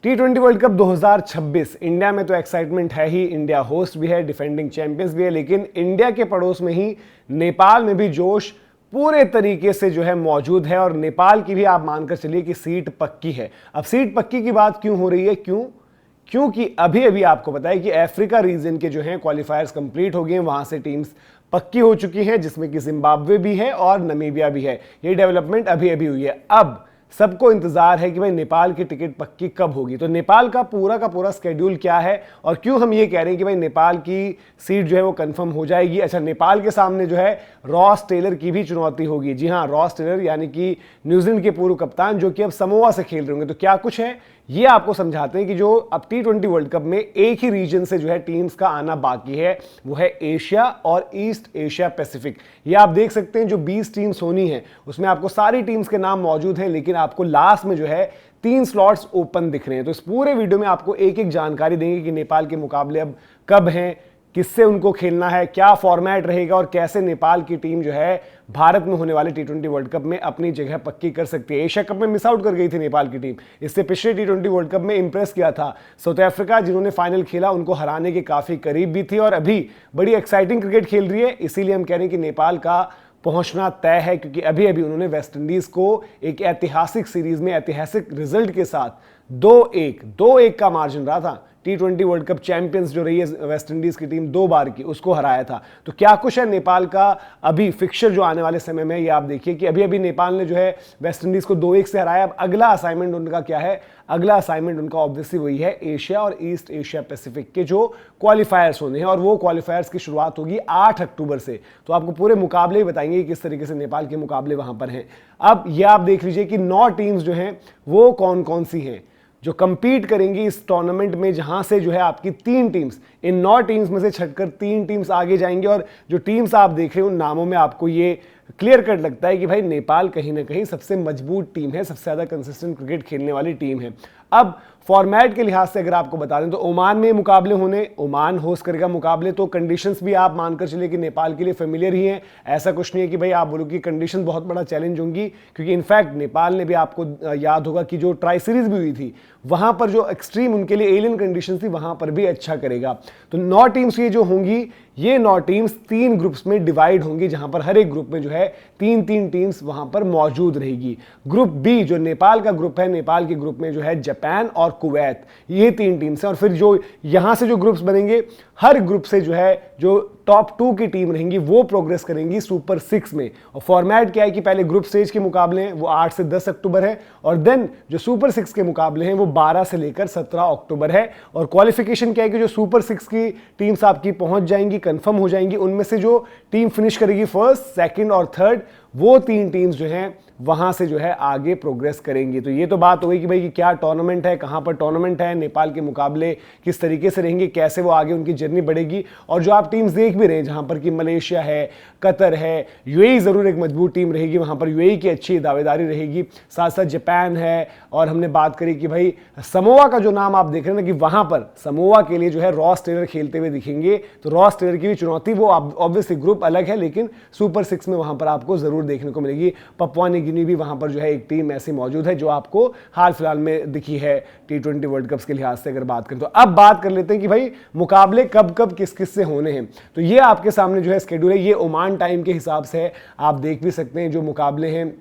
T20 world cup 2026 India में तो excitement है ही, इंडिया होस्ट भी है, डिफेंडिंग चैंपियंस भी है, लेकिन इंडिया के पड़ोस में ही नेपाल में भी जोश पूरे तरीके से जो है मौजूद है और नेपाल की भी आप मानकर चलिए कि सीट पक्की है। अब सीट पक्की की बात क्यों हो रही है, क्योंकि अभी अभी आपको बताया कि अफ्रीका रीजन के जो हैं क्वालिफायर्स कंप्लीट हो गए हैं, वहां से टीम्स पक्की हो चुकी हैं, जिसमें कि जिम्बाब्वे भी है और नमीबिया भी है। ये डेवलपमेंट अभी अभी हुई है। अब सबको इंतजार है कि भाई नेपाल की टिकट पक्की कब होगी। तो नेपाल का पूरा स्केड्यूल क्या है और क्यों हम ये कह रहे हैं कि भाई नेपाल की सीट जो है वो कंफर्म हो जाएगी। अच्छा, नेपाल के सामने जो है रॉस टेलर की भी चुनौती होगी। जी हाँ, रॉस टेलर यानी कि न्यूजीलैंड के पूर्व कप्तान, जो कि अब समोआ से खेल रहे होंगे। तो क्या कुछ है ये आपको समझाते हैं कि जो अब T20 वर्ल्ड कप में एक ही रीजन से जो है टीम्स का आना बाकी है, वो है एशिया और ईस्ट एशिया पैसिफिक। ये आप देख सकते हैं जो 20 टीम्स होनी है उसमें आपको सारी टीम्स के नाम मौजूद हैं, लेकिन आपको लास्ट में जो है 3 स्लॉट्स ओपन दिख रहे हैं। तो इस पूरे वीडियो में आपको एक एक जानकारी देंगे कि नेपाल के मुकाबले अब कब हैं, किससे उनको खेलना है, क्या फॉर्मेट रहेगा और कैसे नेपाल की टीम जो है भारत में होने वाले T20 वर्ल्ड कप में अपनी जगह पक्की कर सकती है। एशिया कप में मिस आउट कर गई थी नेपाल की टीम, इससे पिछले T20 वर्ल्ड कप में इंप्रेस किया था साउथ अफ्रीका, जिन्होंने फाइनल खेला, उनको हराने के काफी करीब भी थी और अभी बड़ी एक्साइटिंग क्रिकेट खेल रही है। इसीलिए हम कह रहे हैं कि नेपाल का पहुंचना तय है, क्योंकि अभी अभी उन्होंने वेस्ट इंडीज को एक ऐतिहासिक सीरीज में ऐतिहासिक रिजल्ट के साथ 2-1 का मार्जिन रहा था। T20 वर्ल्ड कप चैंपियंस जो रही है वेस्ट इंडीज की टीम 2 बार की, उसको हराया था। तो क्या कुछ है नेपाल का अभी फिक्सचर जो आने वाले समय में, ये आप देखिए कि अभी अभी नेपाल ने जो है वेस्ट इंडीज को 2-1 से हराया। अब अगला असाइनमेंट उनका क्या है? अगला असाइनमेंट उनका ऑब्वियसली वही है एशिया और ईस्ट एशिया पैसिफिक के जो क्वालिफायर्स होने हैं, और वो क्वालिफायर्स की शुरुआत होगी 8 अक्टूबर से। तो आपको पूरे मुकाबले ही बताएंगे किस तरीके से नेपाल के मुकाबले वहां पर हैं। अब ये आप देख लीजिए कि 9 टीम्स जो हैं वो कौन कौन सी हैं जो कंपीट करेंगी इस टूर्नामेंट में, जहां से जो है आपकी 3 टीम्स, इन 9 टीम्स में से छटकर 3 टीम्स आगे जाएंगे। और जो टीम्स आप देख रहे हैं उन नामों में आपको ये क्लियर कट लगता है कि भाई नेपाल कहीं ना कहीं सबसे मजबूत टीम है, सबसे ज्यादा कंसिस्टेंट क्रिकेट खेलने वाली टीम है। अब फॉर्मेट के लिहाज से अगर आपको बता दें तो ओमान में मुकाबले होने, ओमान होस्ट करेगा मुकाबले, तो कंडीशंस भी आप मानकर चलिए कि नेपाल के लिए फेमिलियर ही हैं। ऐसा कुछ नहीं है कि भाई आप बोलो कि कंडीशन बहुत बड़ा चैलेंज होंगी, क्योंकि इनफैक्ट नेपाल ने भी, आपको याद होगा कि जो ट्राई सीरीज भी हुई थी वहां पर जो एक्सट्रीम उनके लिए एलियन कंडीशन थी, वहां पर भी अच्छा करेगा। तो 9 टीम्स ये जो होंगी, ये 9 टीम्स 3 ग्रुप्स में डिवाइड होंगी, जहां पर हर एक ग्रुप में जो है 3-3 टीम्स वहां पर मौजूद रहेगी। ग्रुप बी जो नेपाल का ग्रुप है, नेपाल के ग्रुप में जो है जापान और कुवैत, ये 3 टीम्स हैं। और फिर जो यहां से जो ग्रुप्स बनेंगे, हर ग्रुप से जो है जो टॉप 2 की टीम रहेंगी वो प्रोग्रेस करेंगी सुपर 6 में। और फॉर्मेट क्या है कि पहले ग्रुप स्टेज के मुकाबले हैं वो 8 से 10 अक्टूबर है, और देन जो सुपर 6 के मुकाबले हैं वो 12 से लेकर 17 अक्टूबर है। और क्वालिफिकेशन क्या है कि जो सुपर 6 की टीम्स आपकी पहुंच जाएंगी, कंफर्म हो जाएंगी, उनमें से जो टीम फिनिश करेगी फर्स्ट, सेकंड और थर्ड, वो 3 टीम्स जो हैं वहां से जो है आगे प्रोग्रेस करेंगी। तो ये तो बात हो गई कि भाई कि क्या टूर्नामेंट है, कहां पर टूर्नामेंट है, नेपाल के मुकाबले किस तरीके से रहेंगे, कैसे वो आगे उनकी जर्नी बढ़ेगी। और जो आप टीम्स देख भी रहे हैं, जहां पर कि मलेशिया है, कतर है, यूएई जरूर एक मजबूत टीम रहेगी, वहां पर यूएई की अच्छी दावेदारी रहेगी, साथ साथ जापान है, और हमने बात करी कि भाई समोआ का जो नाम आप देख रहे हैं ना, कि वहां पर समोआ के लिए जो है रॉस टेलर खेलते हुए दिखेंगे। तो रॉस टेलर की भी चुनौती, वो ऑब्वियसली ग्रुप अलग है, लेकिन सुपर 6 में वहां पर आपको जरूर देखने को मिलेगी। पपुआ न्यू गिनी भी वहां पर जो है एक टीम ऐसी मौजूद है जो आपको हाल फिलहाल में दिखी है T20 वर्ल्ड कप के लिहाज से अगर बात करें। तो अब बात कर लेते हैं कि भाई मुकाबले कब कब किस किस से होने हैं। तो ये आपके सामने जो है स्केड्यूल है, ये ओमान टाइम के हिसाब से आप देख भी सकते हैं जो मुकाबले हैं,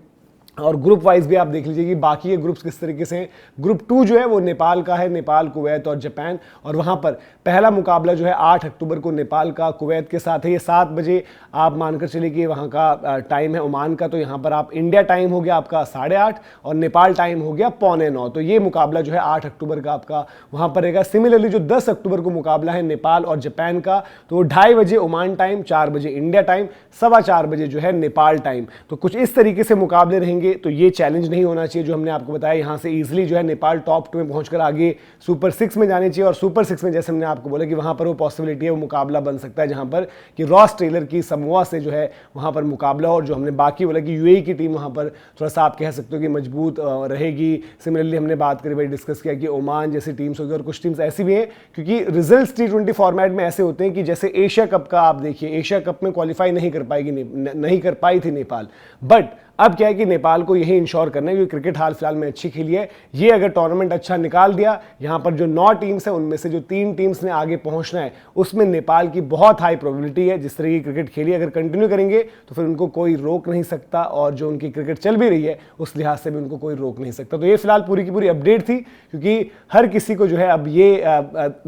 और ग्रुप वाइज भी आप देख लीजिए कि बाकी के ग्रुप्स किस तरीके से हैं। ग्रुप 2 जो है वो नेपाल का है, नेपाल, कुवैत और जापान, और वहां पर पहला मुकाबला जो है 8 अक्टूबर को नेपाल का कुवैत के साथ है। ये 7 बजे आप मानकर चलिए कि वहां का टाइम है ओमान का। तो यहां पर आप इंडिया टाइम हो गया आपका 8:30 और नेपाल टाइम हो गया 8:45। तो ये मुकाबला जो है 8 अक्टूबर का आपका वहां पर रहेगा। सिमिलरली जो 10 अक्टूबर को मुकाबला है नेपाल और जापान का, तो 2:30 बजे ओमान टाइम, 4 बजे इंडिया टाइम, 4:15 बजे जो है नेपाल टाइम। तो कुछ इस तरीके से मुकाबले रहेंगे। तो ये चैलेंज नहीं होना चाहिए जो हमने आपको बताया, यहां से इजीली जो है नेपाल टॉप 2 में पहुंचकर आगे सुपर 6 में जाने चाहिए। और सुपर 6 में जैसे हमने आपको बोला कि वहां पर वो पॉसिबिलिटी है, वो मुकाबला बन सकता है जहां पर कि रॉस टेलर की समोआ से जो है वहां पर मुकाबला। और जो हमने बाकी बोला कि यूएई की टीम वहां पर थोड़ा सा आप कह सकते हो कि मजबूत रहेगी। सिमिलरली हमने बात करी, भाई डिस्कस किया कि ओमान जैसी टीम्स होगी, और कुछ टीम्स ऐसी भी हैं क्योंकि रिजल्ट्स T20 फॉर्मेट में ऐसे होते हैं कि जैसे एशिया कप का आप देखिए, एशिया कप में क्वालिफाई नहीं कर पाई थी नेपाल, बट अब क्या है कि नेपाल को यही इंश्योर करना है, क्योंकि क्रिकेट हाल फिलहाल में अच्छी खेली है, ये अगर टूर्नामेंट अच्छा निकाल दिया, यहां पर जो 9 टीम्स है उनमें से जो 3 टीम्स ने आगे पहुंचना है उसमें नेपाल की बहुत हाई प्रोबेबिलिटी है। जिस तरह की क्रिकेट खेली अगर कंटिन्यू करेंगे तो फिर उनको कोई रोक नहीं सकता, और जो उनकी क्रिकेट चल भी रही है उस लिहाज से भी उनको कोई रोक नहीं सकता। तो ये फिलहाल पूरी की पूरी अपडेट थी, क्योंकि हर किसी को जो है अब ये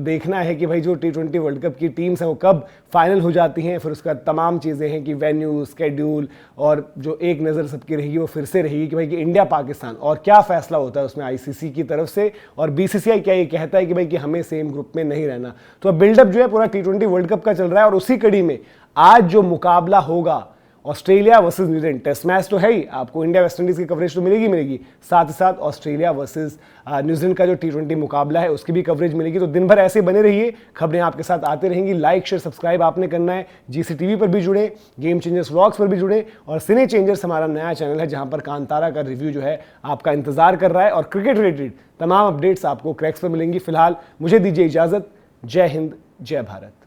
देखना है कि भाई जो T20 वर्ल्ड कप की टीम्स हैं वो कब फाइनल हो जाती हैं, फिर उसका तमाम चीज़ें हैं कि वेन्यू, स्केड्यूल, और जो एक नज़र सबकी रहेगी वो फिर से रहेगी कि भाई कि इंडिया पाकिस्तान और क्या फैसला होता है उसमें आईसीसी की तरफ से, और बीसीसीआई क्या ये कहता है कि भाई कि हमें सेम ग्रुप में नहीं रहना। तो अब बिल्डअप जो है पूरा T20 वर्ल्ड कप का चल रहा है, और उसी कड़ी में आज जो मुकाबला होगा Australia versus New Zealand, test match तो है ही, आपको इंडिया वेस्ट इंडीज की कवरेज तो मिलेगी, साथ ही साथ ऑस्ट्रेलिया वर्सेस न्यूजीलैंड का जो T20 मुकाबला है उसकी भी कवरेज मिलेगी। तो दिन भर ऐसे बने रहिए, खबरें आपके साथ आते रहेंगी। लाइक शेयर सब्सक्राइब आपने करना है, GCTV पर भी जुड़े, गेम चेंजर्स व्लॉग्स पर भी जुड़े, और सिने चेंजर्स हमारा नया चैनल है जहां पर कांतारा का रिव्यू जो है आपका इंतजार कर रहा है, और क्रिकेट रिलेटेड तमाम अपडेट्स आपको क्रैक्स पर मिलेंगी। फिलहाल मुझे दीजिए इजाजत। जय हिंद, जय भारत।